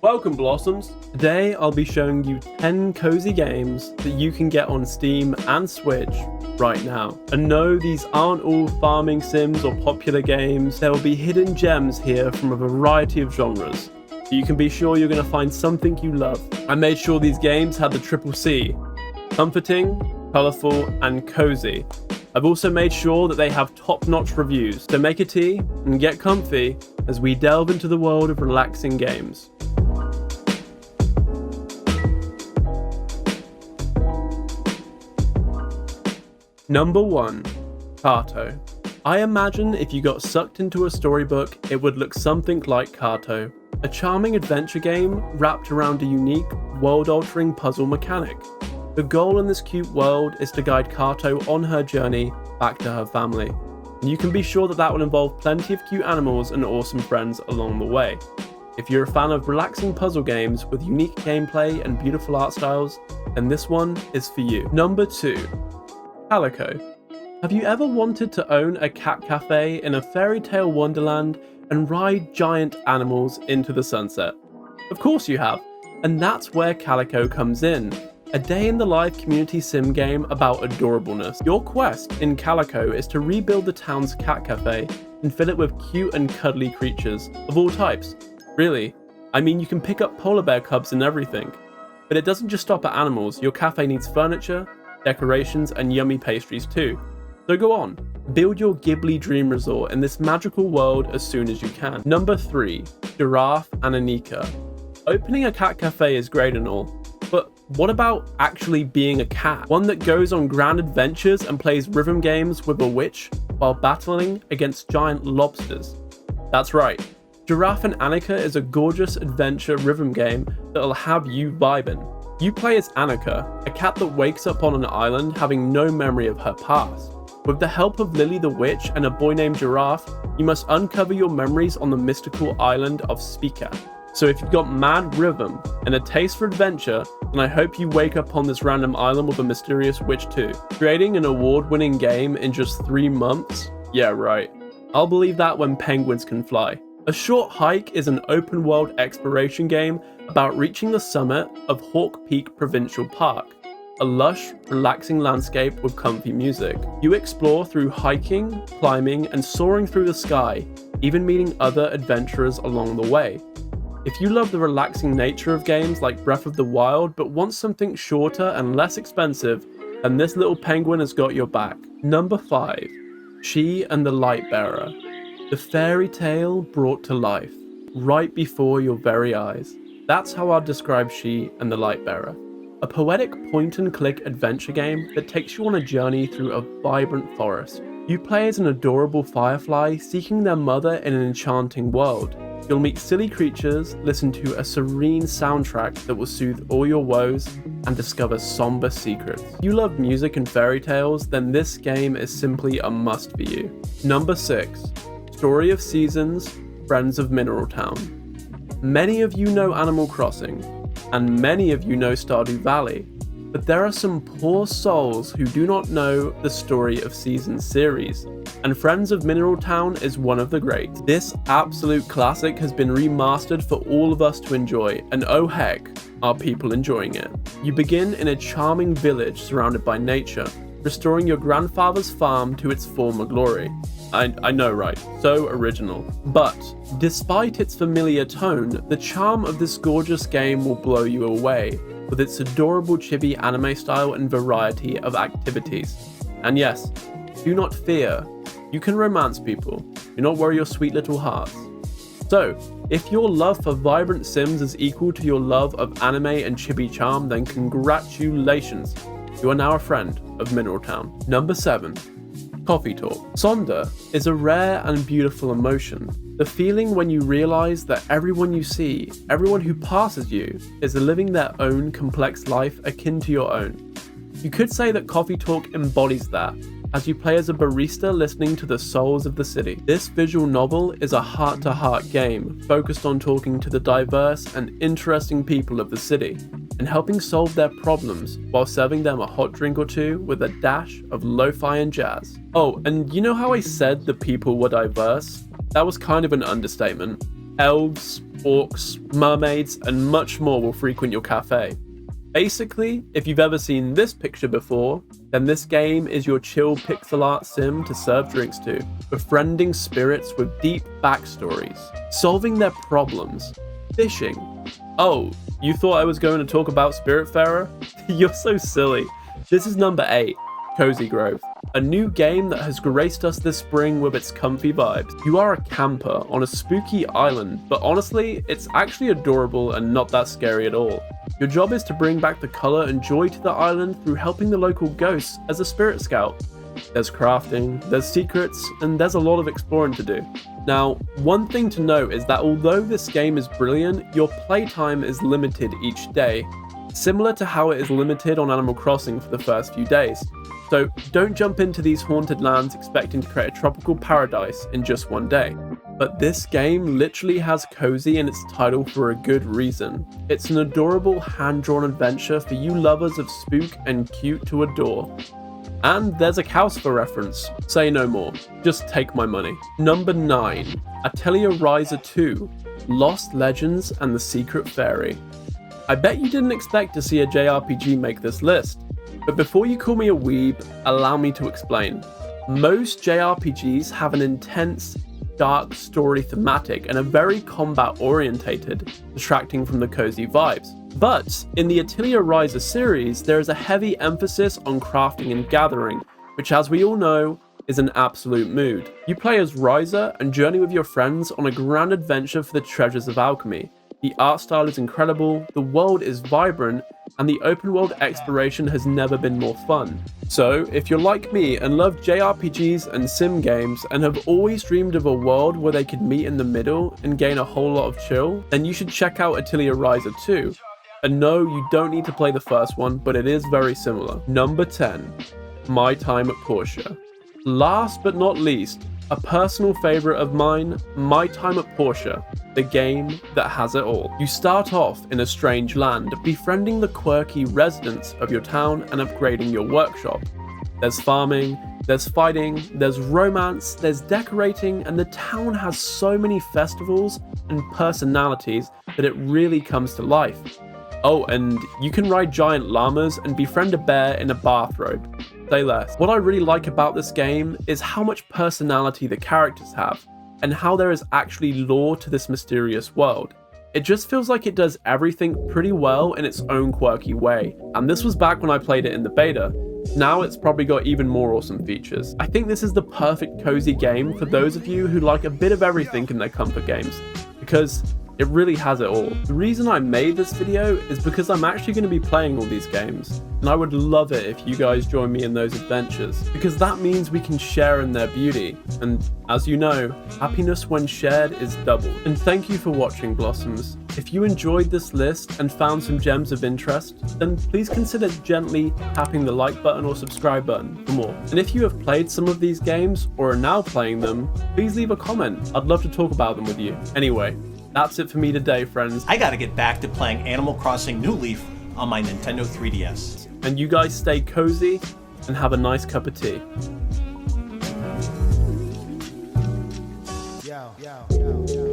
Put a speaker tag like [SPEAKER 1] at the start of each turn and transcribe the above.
[SPEAKER 1] Welcome Blossoms! Today I'll be showing you 10 cozy games that you can get on Steam and Switch right now. And no, these aren't all farming sims or popular games. There will be hidden gems here from a variety of genres. So you can be sure you're going to find something you love. I made sure these games had the triple C: comforting, colourful and cozy. I've also made sure that they have top-notch reviews. So make a tea and get comfy as we delve into the world of relaxing games. Number 1. CARTO. I imagine if you got sucked into a storybook, it would look something like CARTO. A charming adventure game wrapped around a unique, world-altering puzzle mechanic. The goal in this cute world is to guide CARTO on her journey back to her family. And you can be sure that that will involve plenty of cute animals and awesome friends along the way. If you're a fan of relaxing puzzle games with unique gameplay and beautiful art styles, then this one is for you. Number 2. Calico. Have you ever wanted to own a cat cafe in a fairy tale wonderland and ride giant animals into the sunset? Of course you have, and that's where Calico comes in. A day in the life community sim game about adorableness. Your quest in Calico is to rebuild the town's cat cafe and fill it with cute and cuddly creatures of all types. Really, I mean you can pick up polar bear cubs and everything. But it doesn't just stop at animals, your cafe needs furniture, decorations and yummy pastries too. So go on, build your Ghibli dream resort in this magical world as soon as you can. Number 3. GIRAFFE and ANIKA. Opening a cat cafe is great and all, but what about actually being a cat? One that goes on grand adventures and plays rhythm games with a witch while battling against giant lobsters. That's right, GIRAFFE and ANIKA is a gorgeous adventure rhythm game that'll have you vibing. You play as ANIKA, a cat that wakes up on an island having no memory of her past. With the help of Lily the Witch and a boy named Giraffe, you must uncover your memories on the mystical island of Speaker. So if you've got mad rhythm and a taste for adventure, then I hope you wake up on this random island with a mysterious witch too. Creating an award-winning game in just 3 months? Yeah, right. I'll believe that when penguins can fly. A Short Hike is an open-world exploration game about reaching the summit of Hawk Peak Provincial Park, a lush, relaxing landscape with comfy music. You explore through hiking, climbing, and soaring through the sky, even meeting other adventurers along the way. If you love the relaxing nature of games like Breath of the Wild but want something shorter and less expensive, then this little penguin has got your back. Number 5. She and the Lightbearer. The fairy tale brought to life, right before your very eyes. That's how I'd describe She and the Lightbearer. A poetic point-and-click adventure game that takes you on a journey through a vibrant forest. You play as an adorable firefly seeking their mother in an enchanting world. You'll meet silly creatures, listen to a serene soundtrack that will soothe all your woes, and discover somber secrets. If you love music and fairy tales, then this game is simply a must for you. Number 6. Story of Seasons, Friends of Mineral Town. Many of you know Animal Crossing, and many of you know Stardew Valley, but there are some poor souls who do not know the Story of Seasons series, and Friends of Mineral Town is one of the greats. This absolute classic has been remastered for all of us to enjoy, and oh heck, are people enjoying it. You begin in a charming village surrounded by nature, restoring your grandfather's farm to its former glory. I know, right? So original. But despite its familiar tone, the charm of this gorgeous game will blow you away with its adorable chibi anime style and variety of activities. And yes, do not fear. You can romance people. Do not worry your sweet little hearts. So, if your love for vibrant sims is equal to your love of anime and chibi charm, then congratulations. You are now a friend of Mineral Town. Number 7. Coffee talk. Sonder is a rare and beautiful emotion. The feeling when you realize that everyone you see, everyone who passes you, is living their own complex life akin to your own. You could say that Coffee Talk embodies that, as you play as a barista listening to the souls of the city. This visual novel is a heart-to-heart game focused on talking to the diverse and interesting people of the city and helping solve their problems while serving them a hot drink or two with a dash of lo-fi and jazz. Oh, and you know how I said the people were diverse? That was kind of an understatement. Elves, orcs, mermaids, and much more will frequent your cafe. Basically, if you've ever seen this picture before, then this game is your chill pixel art sim to serve drinks to, befriending spirits with deep backstories, solving their problems, fishing. Oh, you thought I was going to talk about Spiritfarer? You're so silly. This is number 8, Cozy Grove, a new game that has graced us this spring with its comfy vibes. You are a camper on a spooky island, but honestly, it's actually adorable and not that scary at all. Your job is to bring back the color and joy to the island through helping the local ghosts as a spirit scout. There's crafting, there's secrets, and there's a lot of exploring to do. Now, one thing to note is that although this game is brilliant, your playtime is limited each day, similar to how it is limited on Animal Crossing for the first few days. So don't jump into these haunted lands expecting to create a tropical paradise in just one day. But this game literally has cozy in its title for a good reason. It's an adorable hand-drawn adventure for you lovers of spook and cute to adore. And there's a Calcifer reference, say no more, just take my money. Number 9, ATELIER RYZA 2, Lost Legends and the Secret Fairy. I bet you didn't expect to see a JRPG make this list, but before you call me a weeb, allow me to explain. Most JRPGs have an intense, dark story thematic and are very combat orientated, distracting from the cozy vibes. But in the ATELIER RYZA series, there is a heavy emphasis on crafting and gathering, which as we all know, is an absolute mood. You play as RYZA and journey with your friends on a grand adventure for the treasures of alchemy. The art style is incredible, the world is vibrant, and the open world exploration has never been more fun. So, if you're like me and love JRPGs and sim games and have always dreamed of a world where they could meet in the middle and gain a whole lot of chill, then you should check out ATELIER RYZA 2. And no, you don't need to play the first one, but it is very similar. Number 10, My Time at Portia. Last but not least, a personal favourite of mine, My Time at Portia, the game that has it all. You start off in a strange land, befriending the quirky residents of your town and upgrading your workshop. There's farming, there's fighting, there's romance, there's decorating, and the town has so many festivals and personalities that it really comes to life. Oh, and you can ride giant llamas and befriend a bear in a bathrobe. Say less. What I really like about this game is how much personality the characters have, and how there is actually lore to this mysterious world. It just feels like it does everything pretty well in its own quirky way, and this was back when I played it in the beta. Now it's probably got even more awesome features. I think this is the perfect cozy game for those of you who like a bit of everything in their comfort games, because it really has it all. The reason I made this video is because I'm actually going to be playing all these games, and I would love it if you guys join me in those adventures, because that means we can share in their beauty, and as you know, happiness when shared is doubled. And thank you for watching, Blossoms. If you enjoyed this list and found some gems of interest, then please consider gently tapping the like button or subscribe button for more. And if you have played some of these games or are now playing them, please leave a comment. I'd love to talk about them with you. Anyway, that's it for me today, friends.
[SPEAKER 2] I gotta get back to playing Animal Crossing New Leaf on my Nintendo 3DS.
[SPEAKER 1] And you guys stay cozy and have a nice cup of tea.
[SPEAKER 3] Yo.